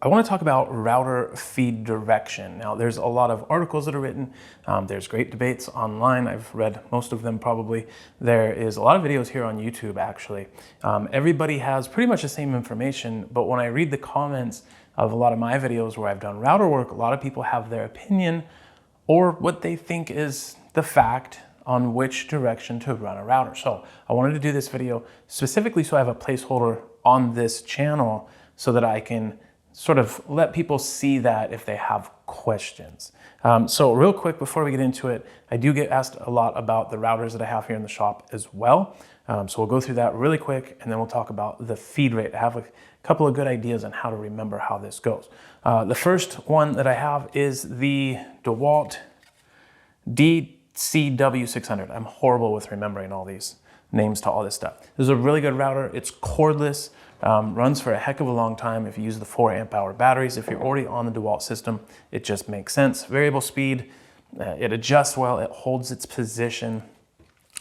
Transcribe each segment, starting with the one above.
I want to talk about router feed direction. Now, there's a lot of articles that are written. There's great debates online. I've read most of them probably. There is a lot of videos here on YouTube, actually. Everybody has pretty much the same information, but when I read the comments of a lot of my videos where I've done router work, a lot of people have their opinion or what they think is the fact on which direction to run a router. So I wanted to do this video specifically so I have a placeholder on this channel so that I can sort of let people see that if they have questions. So real quick before we get into it, I do get asked a lot about the routers that I have here in the shop as well. So we'll go through that really quick and then we'll talk about the feed rate. I have a couple of good ideas on how to remember how this goes. The first one that I have is the DeWalt DCW600. I'm horrible with remembering all these names to all this stuff. This is a really good router. It's cordless. Runs for a heck of a long time if you use the 4 amp hour batteries. If you're already on the DeWalt system, it just makes sense. Variable speed, it adjusts well, it holds its position.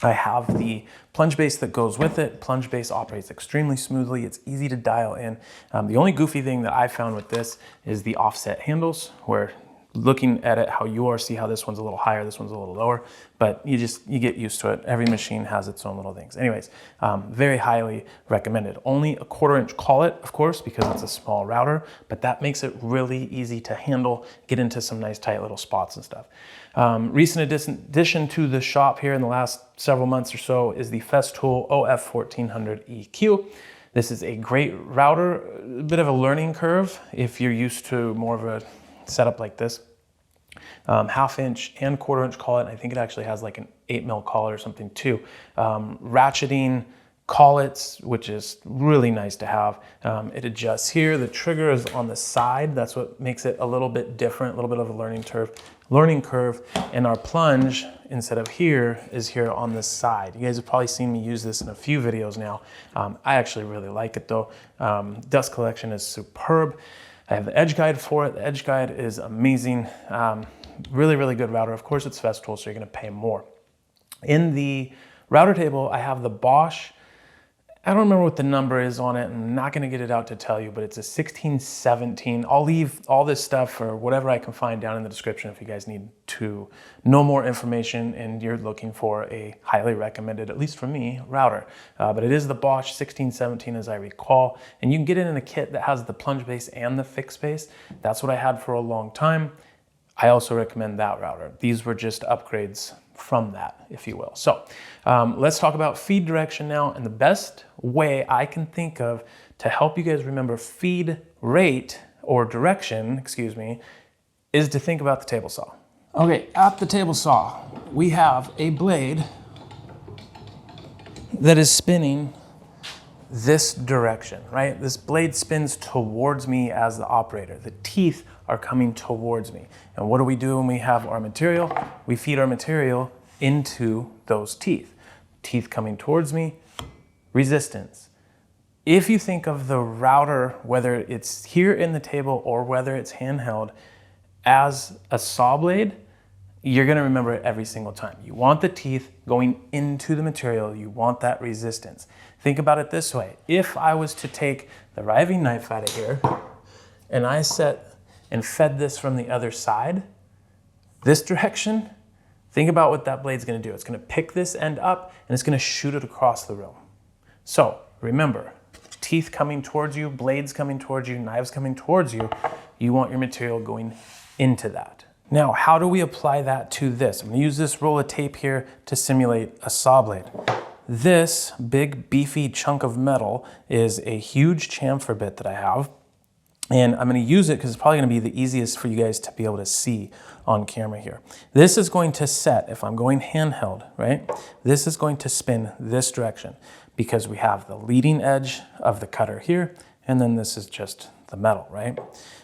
I have the plunge base that goes with it. Plunge base operates extremely smoothly. It's easy to dial in. The only goofy thing that I found with this is the offset handles, where looking at it how you are, see how this one's a little higher, this one's a little lower, but you get used to it. Every machine has its own little things. Anyways, very highly recommended. Only a 1/4 inch collet, of course, because it's a small router, but that makes it really easy to handle, get into some nice tight little spots and stuff. Recent addition to the shop here in the last several months or so is the Festool OF1400 EQ. This is a great router, a bit of a learning curve if you're used to more of a setup like this. 1/2 inch and 1/4 inch collet. I think it actually has like an 8 mil collet or something too. Ratcheting collets, which is really nice to have. It adjusts here. The trigger is on the side. That's what makes it a little bit different, a little bit of a learning curve. And our plunge, instead of here, is here on the side. You guys have probably seen me use this in a few videos now. I actually really like it though. Dust collection is superb. I have the edge guide for it. The edge guide is amazing. Really, really good router. Of course, it's Festool, so you're gonna pay more. In the router table, I have the Bosch. I don't remember what the number is on it. I'm not gonna get it out to tell you, but it's a 1617. I'll leave all this stuff or whatever I can find down in the description if you guys need to know more information and you're looking for a highly recommended, at least for me, router. But it is the Bosch 1617 as I recall, and you can get it in a kit that has the plunge base and the fixed base. That's what I had for a long time. I also recommend that router. These were just upgrades from that, if you will. So let's talk about feed direction now. And the best way I can think of to help you guys remember feed rate or direction, excuse me, is to think about the table saw. Okay, at the table saw, we have a blade that is spinning this direction, right? This blade spins towards me as the operator. The teeth are coming towards me. And what do we do when we have our material? We feed our material into those teeth. Teeth coming towards me, resistance. If you think of the router, whether it's here in the table or whether it's handheld, as a saw blade, you're gonna remember it every single time. You want the teeth going into the material. You want that resistance. Think about it this way. If I was to take the riving knife out of here and I set and fed this from the other side, this direction, think about what that blade's gonna do. It's gonna pick this end up and it's gonna shoot it across the room. So remember, teeth coming towards you, blades coming towards you, knives coming towards you, you want your material going into that. Now, how do we apply that to this? I'm gonna use this roll of tape here to simulate a saw blade. This big beefy chunk of metal is a huge chamfer bit that I have. And I'm gonna use it because it's probably gonna be the easiest for you guys to be able to see on camera here. This is going to set, if I'm going handheld, right? This is going to spin this direction because we have the leading edge of the cutter here, and then this is just the metal, right?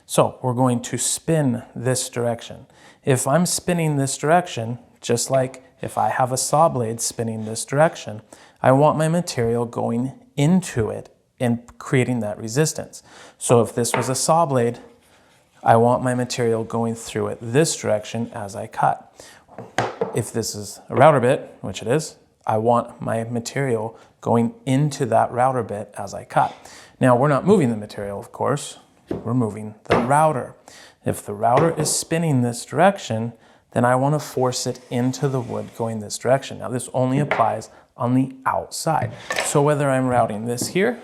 So we're going to spin this direction. If I'm spinning this direction, just like if I have a saw blade spinning this direction, I want my material going into it and creating that resistance. So if this was a saw blade, I want my material going through it this direction as I cut. If this is a router bit, which it is, I want my material going into that router bit as I cut. Now, we're not moving the material, of course. we're moving the router. If the router is spinning this direction, then I want to force it into the wood going this direction. Now this only applies on the outside. So whether I'm routing this here,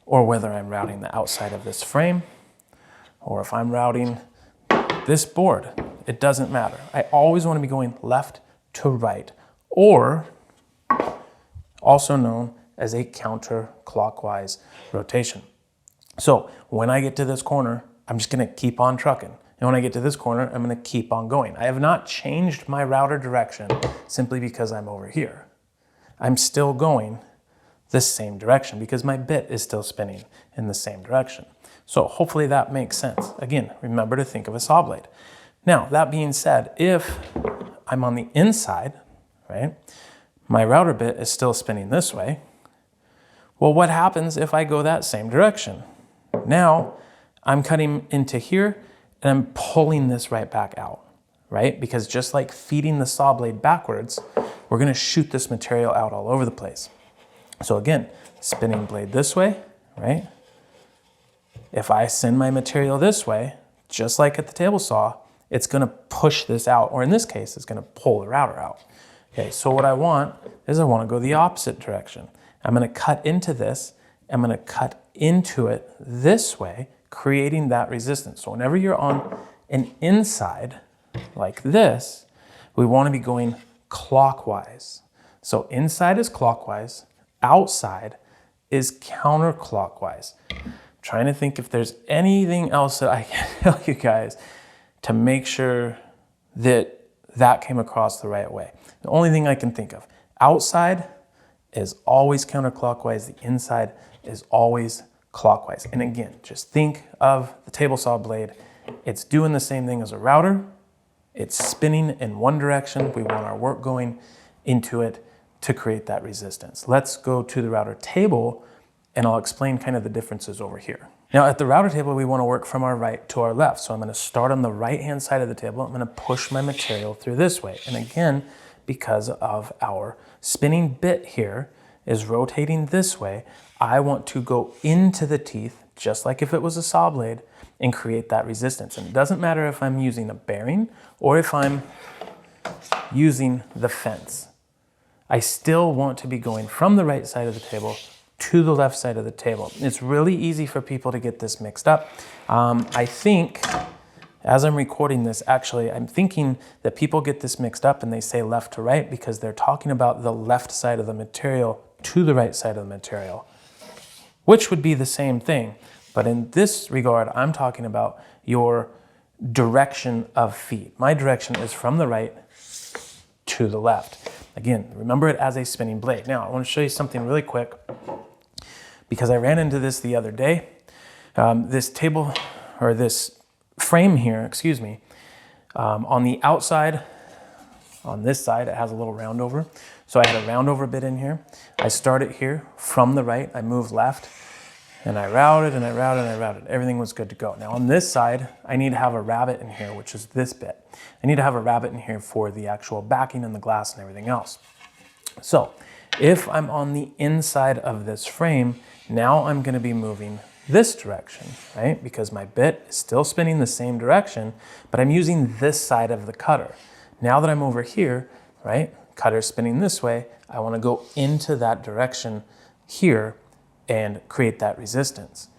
or whether I'm routing the outside of this frame, or if I'm routing this board, it doesn't matter. I always want to be going left to right, or also known as a counterclockwise rotation. So when I get to this corner, I'm just going to keep on trucking. And when I get to this corner, I'm going to keep on going. I have not changed my router direction simply because I'm over here. I'm still going the same direction because my bit is still spinning in the same direction. So hopefully that makes sense. Again, remember to think of a saw blade. Now, that being said, if I'm on the inside, right, my router bit is still spinning this way. Well, what happens if I go that same direction? Now, I'm cutting into here and I'm pulling this right back out, right? Because just like feeding the saw blade backwards, we're gonna shoot this material out all over the place. So again, spinning blade this way, right? If I send my material this way, just like at the table saw, it's gonna push this out, or in this case, it's gonna pull the router out. Okay, so what I want is I wanna go the opposite direction. I'm gonna cut into this, I'm gonna cut into it this way, creating that resistance. So whenever you're on an inside like this, we wanna be going clockwise. So inside is clockwise, outside is counterclockwise. I'm trying to think if there's anything else that I can tell you guys to make sure that that came across the right way. The only thing I can think of, outside is always counterclockwise, the inside is always clockwise. And again, just think of the table saw blade. It's doing the same thing as a router. It's spinning in one direction. We want our work going into it to create that resistance. Let's go to the router table and I'll explain kind of the differences over here. Now at the router table, we want to work from our right to our left. So I'm going to start on the right-hand side of the table. I'm going to push my material through this way. And again, because of our spinning bit here is rotating this way, I want to go into the teeth, just like if it was a saw blade, and create that resistance. And it doesn't matter if I'm using a bearing or if I'm using the fence. I still want to be going from the right side of the table to the left side of the table. It's really easy for people to get this mixed up. I think, as I'm recording this, actually, I'm thinking that people get this mixed up and they say left to right because they're talking about the left side of the material to the right side of the material, which would be the same thing. But in this regard, I'm talking about your direction of feed. My direction is from the right to the left. Again, remember it as a spinning blade. Now, I want to show you something really quick because I ran into this the other day. This table, or this frame here, excuse me, on the outside, on this side, it has a little round over. So I had a round over bit in here. I start it here from the right, I move left, and I routed and I routed and I routed. Everything was good to go. Now on this side, I need to have a rabbet in here, which is this bit. I need to have a rabbet in here for the actual backing and the glass and everything else. So if I'm on the inside of this frame, now I'm gonna be moving this direction, right? Because my bit is still spinning the same direction, but I'm using this side of the cutter. Now that I'm over here, right? Cutter's spinning this way, I wanna go into that direction here and create that resistance.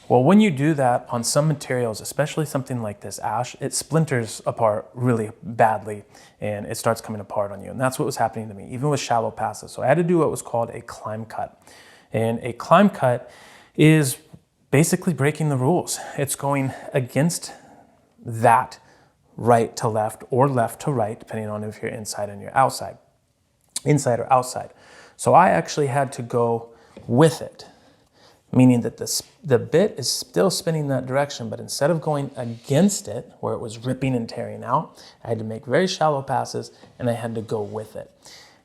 Well, when you do that on some materials, especially something like this ash, it splinters apart really badly and it starts coming apart on you. And that's what was happening to me, even with shallow passes. So I had to do what was called a climb cut. And a climb cut is basically breaking the rules. It's going against that right to left or left to right, depending on if you're inside and you're outside, inside or outside. So I actually had to go with it, meaning that the bit is still spinning that direction, but instead of going against it, where it was ripping and tearing out, I had to make very shallow passes and I had to go with it.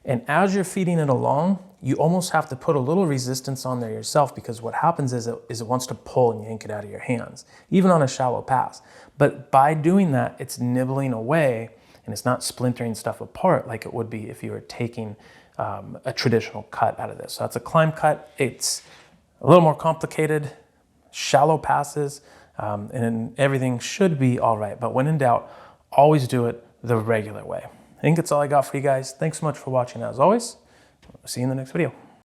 And as you're feeding it along, you almost have to put a little resistance on there yourself, because what happens is it wants to pull and yank it out of your hands, even on a shallow pass. But by doing that, it's nibbling away and it's not splintering stuff apart like it would be if you were taking a traditional cut out of this. So that's a climb cut. It's a little more complicated. shallow passes, and everything should be all right. But when in doubt, always do it the regular way. I think that's all I got for you guys. Thanks so much for watching as always. See you in the next video.